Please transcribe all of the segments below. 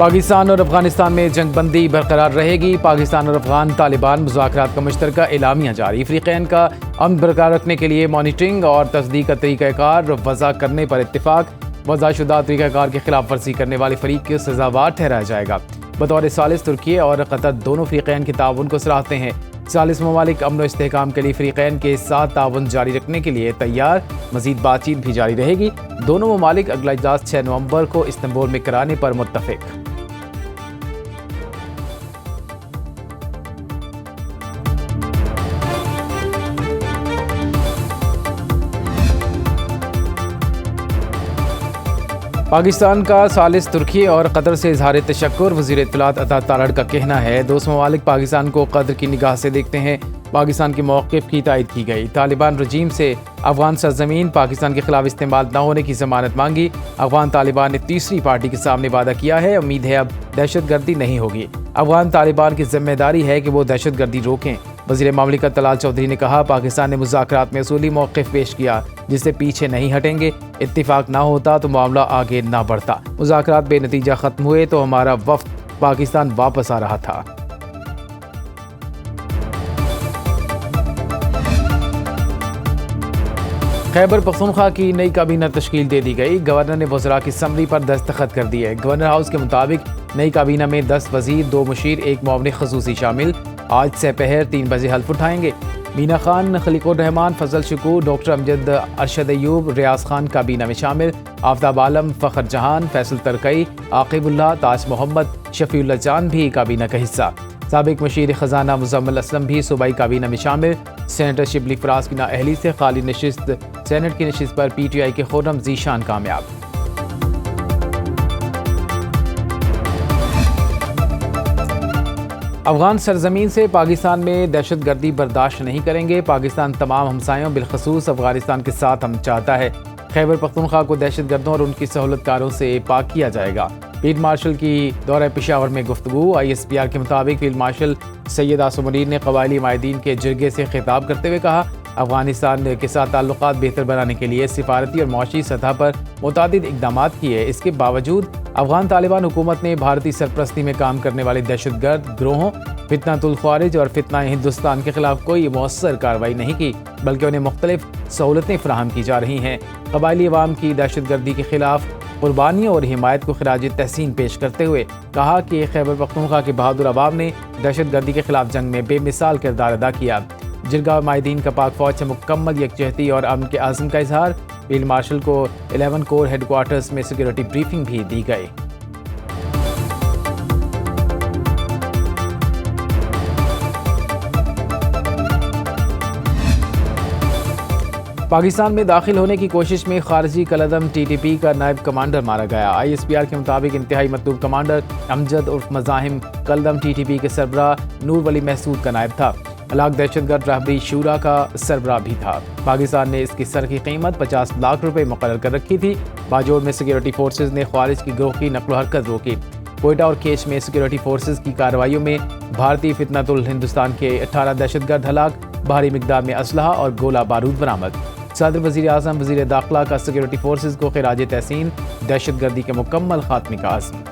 पाकिस्तान और अफगानिस्तान में जंगबंदी बरकरार रहेगी। पाकिस्तान और अफगान तालिबान मुज़ाकरात का मुश्तरका एलामिया जारी। फ़रीक़ैन का अमन बरकरार रखने के लिए मॉनिटरिंग और तस्दीक का तरीक़ाकार वज़ा करने पर इत्तिफ़ाक़। वज़ाशुदा तरीक़ाकार की खिलाफ वर्जी करने वाले फ़रीक को सज़ावार ठहराया जाएगा। बतौर सालिस तुर्किया और कतर दोनों फ़रीक़ैन के ताउन को सराहते हैं। 40 ममालिक अमन व इस्तेहकाम के लिए फ़रीक़ैन के साथ ताउन जारी रखने के लिए तैयार। मज़ीद बातचीत भी जारी रहेगी। दोनों ममालिक अगला इजलास 6 नवंबर को इस्तांबुल में कराने पर मुत्तफ़िक़। पाकिस्तान का सालिस तुर्की और कतर से इजहार तशक्कुर। वज़ीर इत्तलात अता तारड़ का कहना है दोस्त ममालिक पाकिस्तान को कदर की निगाह से देखते हैं। पाकिस्तान के मौक़िफ़ की तायद की गई। तालिबान रजीम से अफ़गान सरज़मीन पाकिस्तान के खिलाफ इस्तेमाल न होने की ज़मानत मांगी। अफ़गान तालिबान ने तीसरी पार्टी के सामने वादा किया है। उम्मीद है अब दहशतगर्दी नहीं होगी। अफ़गान तालिबान की जिम्मेदारी है कि वो दहशतगर्दी रोकें। वज़ीर मामलिकत तलाल चौधरी ने कहा पाकिस्तान ने मुज़ाकरात में असूली मौक़िफ़ पेश किया जिससे पीछे नहीं हटेंगे। इत्तिफ़ाक़ ना होता तो मामला आगे ना बढ़ता। मुज़ाकरात बेनतीजा ख़त्म हुए तो हमारा वफ़द पाकिस्तान वापस आ रहा था। खैबर पख्तूनख्वा की नई काबीना तश्कील दे दी गई। गवर्नर ने वज़रा की समरी पर दस्तखत कर दिए। गवर्नर हाउस के मुताबिक नई काबीना में 10 वज़ीर, 2 मुशीर, 1 मुआविन ख़ुसूसी शामिल। आज से पहर 3 बजे हल्फ उठाएंगे। मीना खान, खलीकुर रहमान, फजल शकूर, डॉक्टर अमजद, अरशद अयूब, रियाज खान काबीना में शामिल। आफ्ताब आलम, फ़खर जहान, फैसल तरकई, आकिबुल्लाह, ताज मोहम्मद, शफीउल्लाह जान भी काबीना का हिस्सा। साबिक मशीर ख़जाना मुज़म्मिल असलम भी सूबाई काबीना में शामिल। सेनेटर शिबली फराज की नाअहली से खाली नशिस्त। सेनेट की नशिस्त पर PTI के खुर्रम ज़ीशान कामयाब। अफ़गान सरजमीन से पाकिस्तान में दहशतगर्दी बर्दाश्त नहीं करेंगे। पाकिस्तान तमाम हमसायों बिलखसूस अफ़गानिस्तान के साथ हम चाहता है। खैबर पख्तूनख्वा को दहशतगर्दों और उनकी सहूलतकारों से पाक किया जाएगा। फील्ड मार्शल की दौरे पेशावर में गुफ्तगू। ISPR के मुताबिक फील्ड मार्शल सैयद आसिम मुनीर ने कबायली माहिदीन के जिरगे से खिताब करते हुए कहा अफ़गानिस्तान के साथ ताल्लुकात बेहतर बनाने के लिए सिफारती और मुआशी सतह पर मुतादिद इक़दाम किए। इसके बावजूद अफ़गान तालिबान हुकूमत ने भारतीय सरपरस्ती में काम करने वाले दहशतगर्द गिरोहों फितनातुल ख्वारिज और फितना हिंदुस्तान के खिलाफ कोई मौसर कार्रवाई नहीं की, बल्कि उन्हें मुख्तलिफ सहूलतें फराहम की जा रही हैं। कबायली अवाम की दहशतगर्दी के खिलाफ कुर्बानियों और हिमायत को खिराज तहसीन पेश करते हुए कहा कि खैबर पख्तूनख्वा के बहादुर अवाम ने दहशतगर्दी के खिलाफ जंग में बेमिसाल किरदार अदा किया। जिरगा माहिदीन का पाक फौज से मुकम्मल यकजहती और अमन के आज़म का इजहार। फील्ड मार्शल को 11 कोर हेडक्वार्टर्स में सिक्योरिटी ब्रीफिंग भी दी गई। पाकिस्तान में दाखिल होने की कोशिश में खारजी कलदम TTP का नायब कमांडर मारा गया। ISPR के मुताबिक इंतहाई मतलूब कमांडर अमजद उर्फ मज़ाहिम कलदम TTP के सरबरा नूर वली महसूद का नायब था। हलाक दहशतगर्द रहबरी शूरा का सरबरा भी था। पाकिस्तान ने इसकी सर की कीमत 50 लाख रुपए मुकर्रर कर रखी थी। बाजोड़ में सिक्योरिटी फोर्सेज ने ख्वारिज की गिरोह की नकलो हरकत रोकी। कोयटा और केश में सिक्योरिटी फोर्सेज की कार्रवाइयों में भारतीय फितनातुल हिंदुस्तान के 18 दहशतगर्द हलाक। भारी मिकदार में असलहा और गोला बारूद बरामद। सदर वज़ीर आज़म वज़ीर दाखिला का सिक्योरिटी फोर्सेज को खिराज तहसीन। दहशतगर्दी के मुकम्मल खात्मे का आज़म।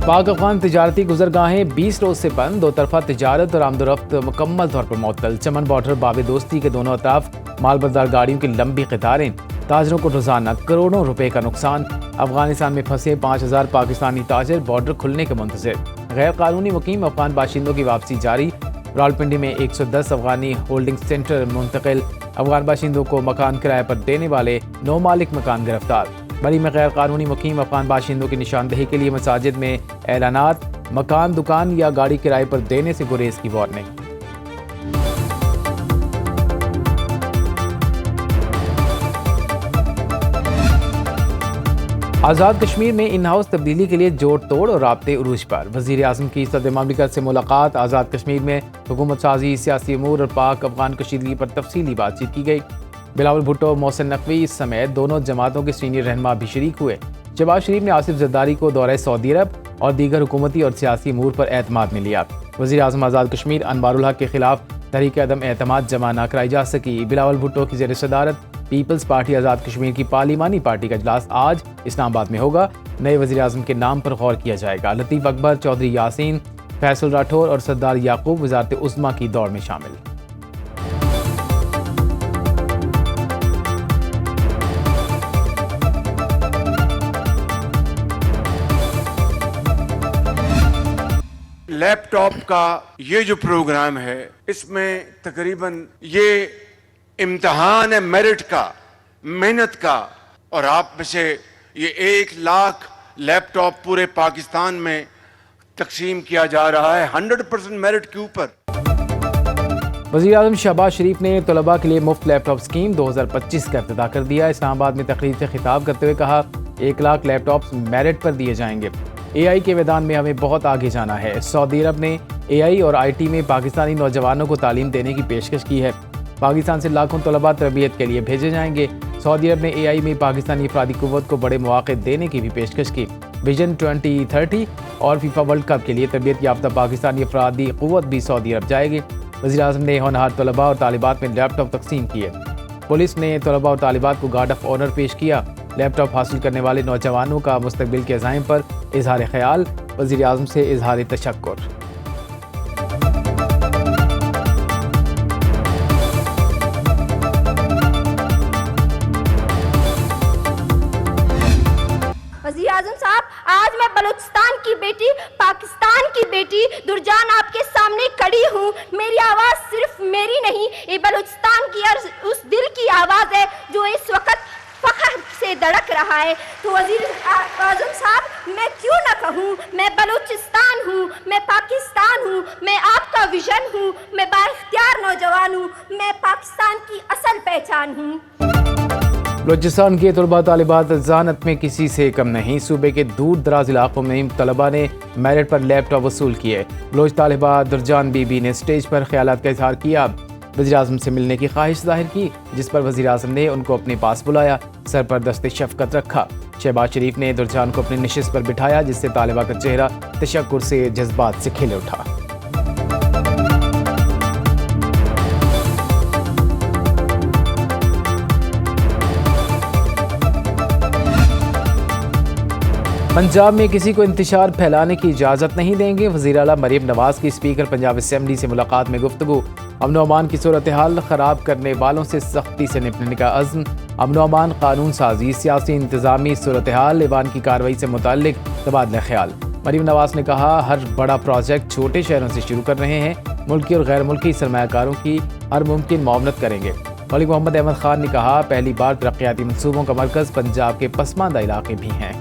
पाक अफ़गान तिजारती गुजरगाहें 20 रोज से बंद। दो तरफा तिजारत और आमदोरफ्त मुकम्मल तौर पर मुअत्तल। चमन बॉर्डर बाब दोस्ती के दोनों अताफ मालबरदार गाड़ियों की लंबी कतारें। ताजरों को रोजाना करोड़ों रुपए का नुकसान। अफगानिस्तान में फंसे 5000 पाकिस्तानी ताजर बॉर्डर खुलने के मुंतज़िर। गैर कानूनी मुकीम अफगान बाशिंदों की वापसी जारी। रावलपिंडी में 110 अफगानी होल्डिंग सेंटर मुंतकिल। अफगान बाशिंदों को मकान किराए पर देने वाले 9 मालिक मकान गिरफ्तार। बरी में गैर कानूनी मुकीम अफगान बाशिंदों की निशानदेही के लिए मसाजिद में ऐलानात। मकान, दुकान या गाड़ी किराए पर देने से गुरेज की वार्निंग। आज़ाद कश्मीर में इन हाउस तब्दीली के लिए जोड़ तोड़ और राब्ते उरूज पर। वज़ीर आज़म की सदर ममलिकत से मुलाकात। आज़ाद कश्मीर में हुकूमत साजी, सियासी अमूर और पाक अफगान कशीदगी पर तफसीली बातचीत की गई। बिलावल भुट्टो, मोहसिन नकवी समेत दोनों जमातों के सीनियर रहनुमा भी शरीक हुए। शहबाज शरीफ ने आसिफ जरदारी को दौरे सऊदी अरब और दीगर हुकूमती और सियासी अमूर पर एतमाद में लिया। वज़ीर आज़म आज़ाद कश्मीर अनवारुल हक के खिलाफ तहरीक अदम एतमाद जमा ना कराई जा सकी। बिलावल भुट्टो की ज़ेर सदारत पीपल्स पार्टी आज़ाद कश्मीर की पार्लिमानी पार्टी का इजलास आज इस्लामाबाद में होगा। नए वज़ीर आज़म के नाम पर गौर किया जाएगा। लतीफ़ अकबर, चौधरी यासीन, फैसल राठौर और सरदार याकूब वज़ारत उज़्मा की दौड़ में शामिल। लैपटॉप का ये जो प्रोग्राम है, इसमें तकरीबन ये इम्तिहान है मेरिट का, मेहनत का, और आप में से ये 1 लाख लैपटॉप पूरे पाकिस्तान में तकसीम किया जा रहा है 100% मेरिट के ऊपर। वज़ीर आज़म शहबाज शरीफ ने तलबा के लिए मुफ्त लैपटॉप स्कीम 2025 का इफ्तिताह कर दिया। इस्लामाबाद में तकरीर से खिताब करते हुए कहा, 1 लाख लैपटॉप्स मेरिट पर दिए जाएंगे। AI के मैदान में हमें बहुत आगे जाना है। सऊदी अरब ने AI और IT में पाकिस्तानी नौजवानों को तालीम देने की पेशकश की है। पाकिस्तान से लाखों तलबा तरबियत के लिए भेजे जाएंगे। सऊदी अरब ने AI में पाकिस्तानी अफरादी कुव्वत को बड़े मौक़े देने की भी पेशकश की। विजन 2030 और फीफा वर्ल्ड कप के लिए तरबियत याफ्ता पाकिस्तानी अफरादी कुव्वत भी सऊदी अरब जाएगी। वज़ीर आज़म ने होनहार तलबा और तालिबात में लैपटॉप तकसीम किए। पुलिस ने तलबा और तालिबात को गार्ड ऑफ ऑनर पेश किया। लैपटॉप हासिल करने वाले नौजवानों का मुस्तकबिल के अज़ाइम पर इजहार ख्याल, वज़ीर आज़म से इजहार तशक्कुर। वज़ीर आज़म साहब, आज मैं बलूचिस्तान की बेटी, पाकिस्तान की बेटी दुरजान आपके सामने खड़ी हूँ। मेरी आवाज़ सिर्फ मेरी नहीं, ये बलूचिस्तान की उस दिल की आवाज़ है जो इस वक्त फख्र से धड़क रहा है। तो वज़ीर आज़म साहब, मैं क्यों ना कहूँ, मैं बलूचिस्तान हूँ, मैं पाकिस्तान हूँ, मैं आपका विजन हूँ, मैं बाइख्तियार नौजवान हूँ, मैं पाकिस्तान की असल पहचान हूँ। बलूचिस्तान के तलबा तालिबात ज़ानत में किसी से कम नहीं। सूबे के दूर दराज इलाकों में तलबा ने मेरिट पर लैपटॉप वसूल किए। बलोच तालिबा दुरजान बीबी ने स्टेज पर ख्यालात का इजहार किया। वज़ीर आज़म से मिलने की ख्वाहिश जाहिर की, जिस पर वज़ीर आज़म ने उनको अपने पास बुलाया, सर पर दस्ते शफ़क़त रखा। शहबाज शरीफ ने दुरजान को अपनी नशिस्त पर बिठाया, जिससे तालिबा का चेहरा तशक्कुर से जज्बात से खिल उठा। पंजाब में किसी को इंतशार फैलाने की इजाज़त नहीं देंगे। वज़ीर आला मरीम नवाज़ की स्पीकर पंजाब असेंबली से मुलाकात में गुफ्तगू। अमन अमान की सूरत हाल ख़राब करने वालों से सख्ती से निपटने का अज़्म। अमन अमान, कानून साजी, सियासी इंतज़ामी सूरत हाल, ईवान की कार्रवाई से मुताल्लिक तबादला ख्याल। मरीम नवाज़ ने कहा, हर बड़ा प्रोजेक्ट छोटे शहरों से शुरू कर रहे हैं। मुल्की और गैर मुल्की सरमायाकारों की हर मुमकिन मुआवनत करेंगे। मलिक मोहम्मद अहमद खान ने कहा, पहली बार तरक्याती मनसूबों का मरकज़ पंजाब के पसमानदा इलाके भी हैं।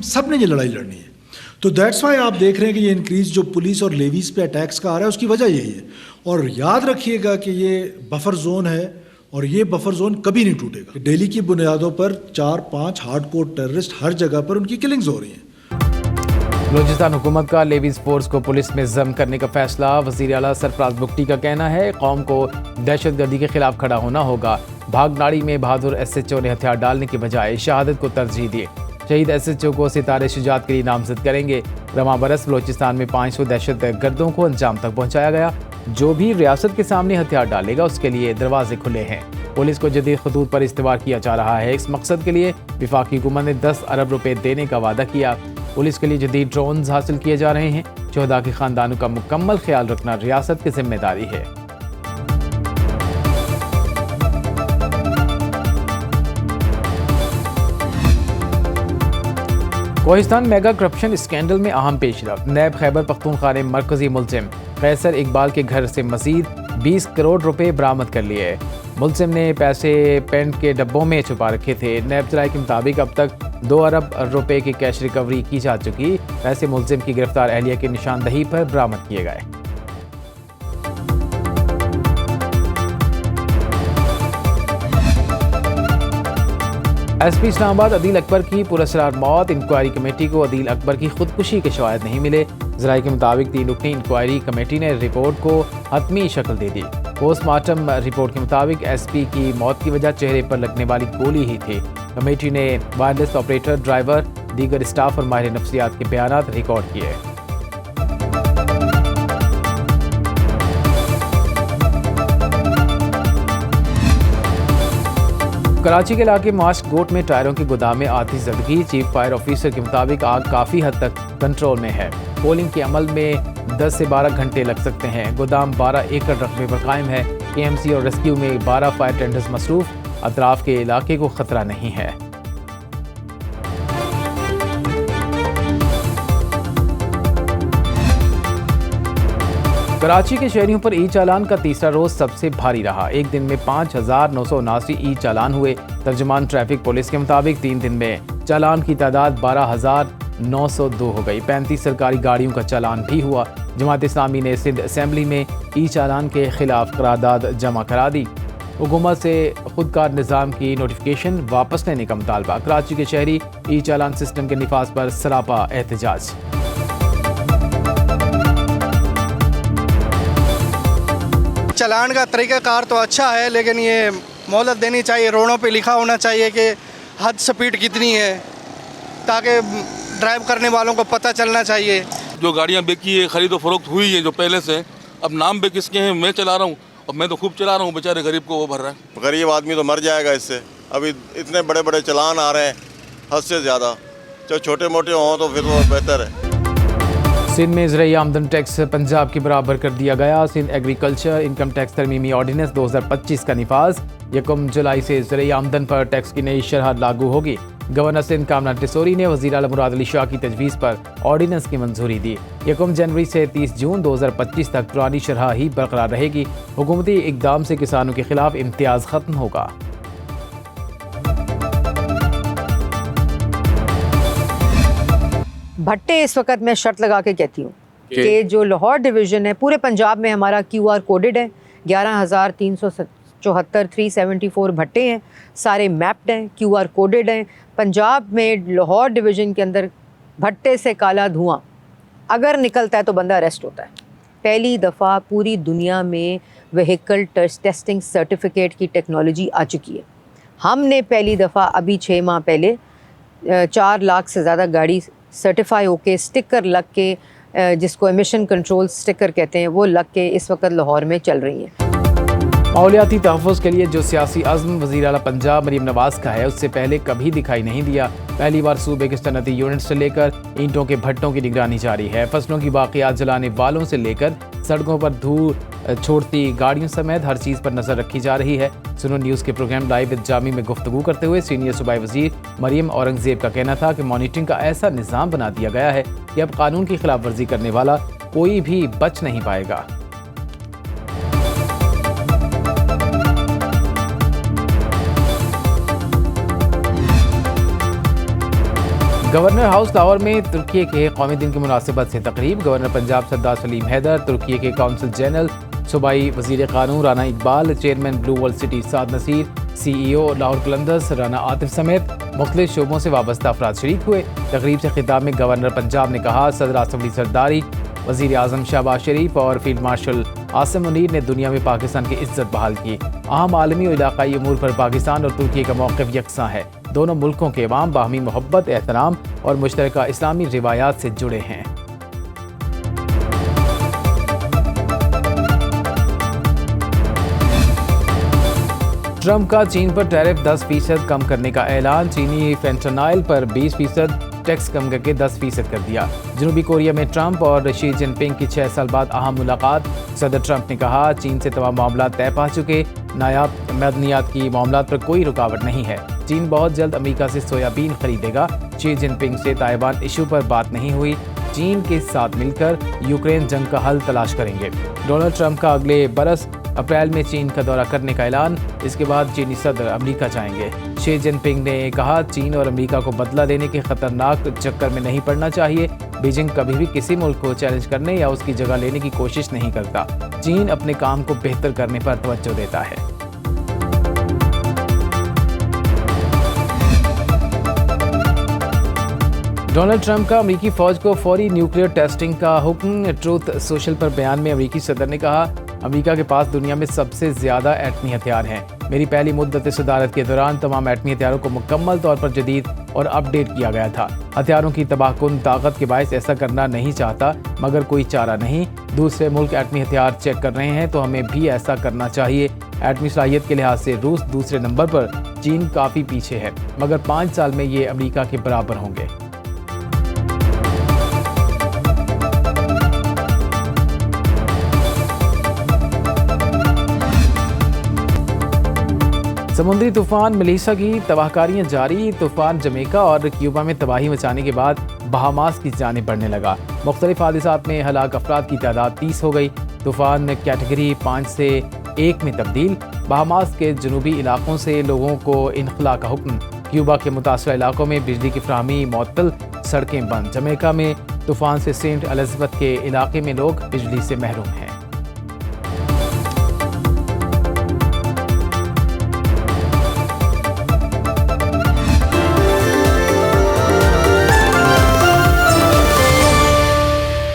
सबने ये लड़ाई लड़नी है। तो दैट्स वाई आप देख रहे हैं कि ये इंक्रीज जो पुलिस और लेवीज पे अटैक्स का आ रहा है, उसकी वजह यही है। और याद रखिएगा कि ये बफर जोन है और ये बफर जोन कभी नहीं टूटेगा। दिल्ली की बुनियादों पर 4-5 हार्डकोर टेररिस्ट हर जगह पर उनकी किलिंग्स हो रही हैं। बलूचिस्तान हुकूमत का लेवीज फोर्स को पुलिस में जम करने का फैसला। वज़ीर आला सरफराज बुगटी का कहना है, कौम को दहशतगर्दी के खिलाफ खड़ा होना होगा। भागनाड़ी में बहादुर SHO ने हथियार डालने की बजाय शहादत को तरजीह दी। शहीद SHO को सितारे शुजात के लिए नामजद करेंगे। रवां बरस बलूचिस्तान में 500 दहशत गर्दों को अंजाम तक पहुंचाया गया। जो भी रियासत के सामने हथियार डालेगा, उसके लिए दरवाजे खुले हैं। पुलिस को जदीद खतूत पर इस्तेमाल किया जा रहा है। इस मकसद के लिए वफाकी हुकूमत ने 10 अरब रुपए देने का वादा किया। पुलिस के लिए जदीद ड्रोन्स हासिल किए जा रहे हैं। शोहदा के खानदानों का मुकम्मल ख्याल रखना रियासत की जिम्मेदारी है। कोहिस्तान मेगा करप्शन स्कैंडल में अहम पेशरफ। नैब खैबर पख्तूनख्वा ने मरकजी मुलजिम कैसर इकबाल के घर से मजीद 20 करोड़ रुपए बरामद कर लिए। मुलजिम ने पैसे पेंट के डब्बों में छुपा रखे थे। नैब जराये के मुताबिक अब तक 2 अरब रुपए की कैश रिकवरी की जा चुकी। पैसे मुलजिम की गिरफ्तार अहलिया की निशानदही पर बरामद किए गए। SP इस्लामाबाद अदील अकबर की पुरअसरार मौत। इंक्वायरी कमेटी को अदील अकबर की खुदकुशी के शवाहिद नहीं मिले। ज़राए के मुताबिक 3 रुकनी इंक्वायरी कमेटी ने रिपोर्ट को हतमी शक्ल दे दी। पोस्टमार्टम रिपोर्ट के मुताबिक SP की मौत की वजह चेहरे पर लगने वाली गोली ही थी। कमेटी ने वायरलेस ऑपरेटर, ड्राइवर, दीगर स्टाफ और माहिर नफ्सियात के बयानात रिकॉर्ड किए। कराची के इलाके मास्क गोट में टायरों की गोदाम में आतिश ज़दगी। चीफ फायर ऑफिसर के मुताबिक आग काफ़ी हद तक कंट्रोल में है। पोलिंग के अमल में 10 से 12 घंटे लग सकते हैं। गोदाम 12 एकड़ रकबे पर कायम है। KMC और रेस्क्यू में 12 फायर टेंडर्स मसरूफ। अतराफ के इलाके को खतरा नहीं है। कराची के शहरियों पर ई चालान का तीसरा रोज सबसे भारी रहा। एक दिन में 5,979 ई चालान हुए। तर्जुमान ट्रैफिक पुलिस के मुताबिक 3 दिन में चालान की तादाद 12,902 हो गई। 35 सरकारी गाड़ियों का चालान भी हुआ। जमात इस्लामी ने सिंध असेंबली में ई चालान के खिलाफ करारदाद जमा करा दी। हुकूमत से खुदकार निज़ाम की नोटिफिकेशन वापस लेने का मुतालबा। कराची के शहरी ई चालान सिस्टम के निफाज पर सरापा एहतजाज। चालान का तरीक़ाकार तो अच्छा है, लेकिन ये मोहलत देनी चाहिए। रोडों पे लिखा होना चाहिए कि हद स्पीड कितनी है, ताकि ड्राइव करने वालों को पता चलना चाहिए। जो गाड़ियाँ बेची है, खरीदो फरोख्त हुई है जो पहले से, अब नाम पे किसके हैं? मैं चला रहा हूँ और मैं तो खूब चला रहा हूँ, बेचारे गरीब को वो भर रहा है। गरीब आदमी तो मर जाएगा इससे। अभी इतने बड़े बड़े चालान आ रहे हैं हद से ज़्यादा, जो छोटे मोटे हों तो फिर वो बेहतर है। सिंध में ज़राई आमदन टैक्स पंजाब के बराबर कर दिया गया। सिंध एग्रीकल्चर इनकम टैक्स तरमीमी ऑर्डिनेंस 2025 का निफाज। 1 जुलाई से ज़राई आमदन पर टैक्स की नई शरह लागू होगी। गवर्नर सिंध कामरान टिसोरी ने वज़ीर आला मुराद अली शाह की तजवीज़ पर ऑर्डिनेंस की मंजूरी दी। 1 जनवरी से 30 जून 2025 तक पुरानी शरह ही बरकरार रहेगी। हुकूमती इक़दाम से किसानों के खिलाफ इम्तियाज़ ख़त्म होगा। भट्टे इस वक्त मैं शर्त लगा के कहती हूँ कि जो लाहौर डिवीज़न है पूरे पंजाब में हमारा QR कोडेड है। 11,374 374 भट्टे हैं, सारे मैप्ड हैं, QR कोडेड हैं। पंजाब में लाहौर डिवीज़न के अंदर भट्टे से काला धुआं अगर निकलता है तो बंदा अरेस्ट होता है। पहली दफ़ा पूरी दुनिया में व्हीकल टेस्टिंग सर्टिफिकेट की टेक्नोलॉजी आ चुकी है। हमने पहली दफ़ा अभी 6 माह पहले 4 लाख से ज़्यादा गाड़ी सर्टिफाई होके स्टिकर लग के, जिसको एमिशन कंट्रोल स्टिकर कहते हैं, वो लग के इस वक्त लाहौर में चल रही हैं। माहौलियाती तहफ़्फ़ुज़ के लिए जो सियासी अज़्म वज़ीर आला पंजाब मरीम नवाज़ का है, उससे पहले कभी दिखाई नहीं दिया। पहली बार सूबे के सनती यूनिट से लेकर ईंटों के भट्टों की निगरानी जारी है। फसलों की बाक़ियात जलाने वालों से लेकर सड़कों पर धूल छोड़ती गाड़ियों समेत हर चीज़ पर नज़र रखी जा रही है। सुनो न्यूज़ के प्रोग्राम लाइव विद जामी में गुफ्तगू करते हुए सीनियर सूबाई वज़ीर मरीम औरंगज़ेब का कहना था कि मॉनिटरिंग का ऐसा निज़ाम बना दिया गया है कि अब कानून की खिलाफ वर्जी करने वाला कोई भी बच नहीं पाएगा। गवर्नर हाउस लाहौर में तुर्की के कौमी दिन की मुनासिबत से तकरीब। गवर्नर पंजाब सरदार सलीम हैदर, तुर्की के कौंसल जनरल, सूबाई वज़ीर क़ानून Rana Iqbal, chairman blue world city Saad Naseer, CEO Lahore Qalandars Rana Atif समेत मुख्तलिफ शोबों से वाबस्ता अफराद शरीक हुए। तकरीब से खिताब में गवर्नर पंजाब ने कहा, सदर असम्बली सरदारी, वज़ीर आज़म शहबाज शरीफ और फील्ड मार्शल आसिम मुनीर ने दुनिया में पाकिस्तान की इज्जत बहाल की। अहम आलमी और इलाकाई अमूर पर पाकिस्तान और तुर्की का मौक़िफ़ यकसां है। दोनों मुल्कों के अवाम बाहमी मोहब्बत, एहतराम और मुश्तरका इस्लामी रिवायात से जुड़े हैं। ट्रंप का चीन पर टैरिफ 10% कम करने का ऐलान। चीनी फेंटानाइल पर 20% टैक्स कम करके 10% कर दिया। जनूबी कोरिया में ट्रंप और शी जिनपिंग की 6 साल बाद अहम मुलाकात। सदर ट्रंप ने कहा, चीन से तमाम मामला तय पा चुके, नायाब मदनियात की मामलात पर कोई रुकावट नहीं है। चीन बहुत जल्द अमेरिका से सोयाबीन खरीदेगा। शी जिनपिंग से ताइवान इशू पर बात नहीं हुई। चीन के साथ मिलकर यूक्रेन जंग का हल तलाश करेंगे। डोनाल्ड ट्रंप का अगले बरस अप्रैल में चीन का दौरा करने का ऐलान। इसके बाद चीनी सदर अमेरिका जाएंगे। शी जिनपिंग ने कहा, चीन और अमेरिका को बदला देने के खतरनाक चक्कर में नहीं पड़ना चाहिए। बीजिंग कभी भी किसी मुल्क को चैलेंज करने या उसकी जगह लेने की कोशिश नहीं करता। चीन अपने काम को बेहतर करने पर तवज्जो देता है। डोनाल्ड ट्रंप का अमेरिकी फौज को फौरी न्यूक्लियर टेस्टिंग का हुक्म। ट्रूथ सोशल पर बयान में अमेरिकी सदर ने कहा, अमेरिका के पास दुनिया में सबसे ज्यादा एटमी हथियार हैं। मेरी पहली मुद्दत सदारत के दौरान तमाम एटमी हथियारों को मुकम्मल तौर पर जदीद और अपडेट किया गया था। हथियारों की तबाहकुन ताकत के बायस ऐसा करना नहीं चाहता, मगर कोई चारा नहीं। दूसरे मुल्क एटमी हथियार चेक कर रहे हैं तो हमें भी ऐसा करना चाहिए। एटमी सलाहियत के लिहाज से रूस दूसरे नंबर पर, चीन काफ़ी पीछे है, मगर 5 साल में ये अमेरिका के बराबर होंगे। समुद्री तूफान मेलिसा की तबाहकारियां जारी। तूफान जमैका और क्यूबा में तबाही मचाने के बाद बहामास की जानिब बढ़ने लगा। मुख्तलिफ हादिसात में हलाक अफराद की तादाद 30 हो गई। तूफान कैटेगरी 5 से 1 में तब्दील। बहामास के जनूबी इलाकों से लोगों को इनखला का हुक्म। क्यूबा के मुतासरा इलाकों में बिजली की फराहमी मुअत्तल, सड़कें बंद। जमैका में तूफान से सेंट एलिज़ाबेथ के इलाके में लोग बिजली से महरूम हैं।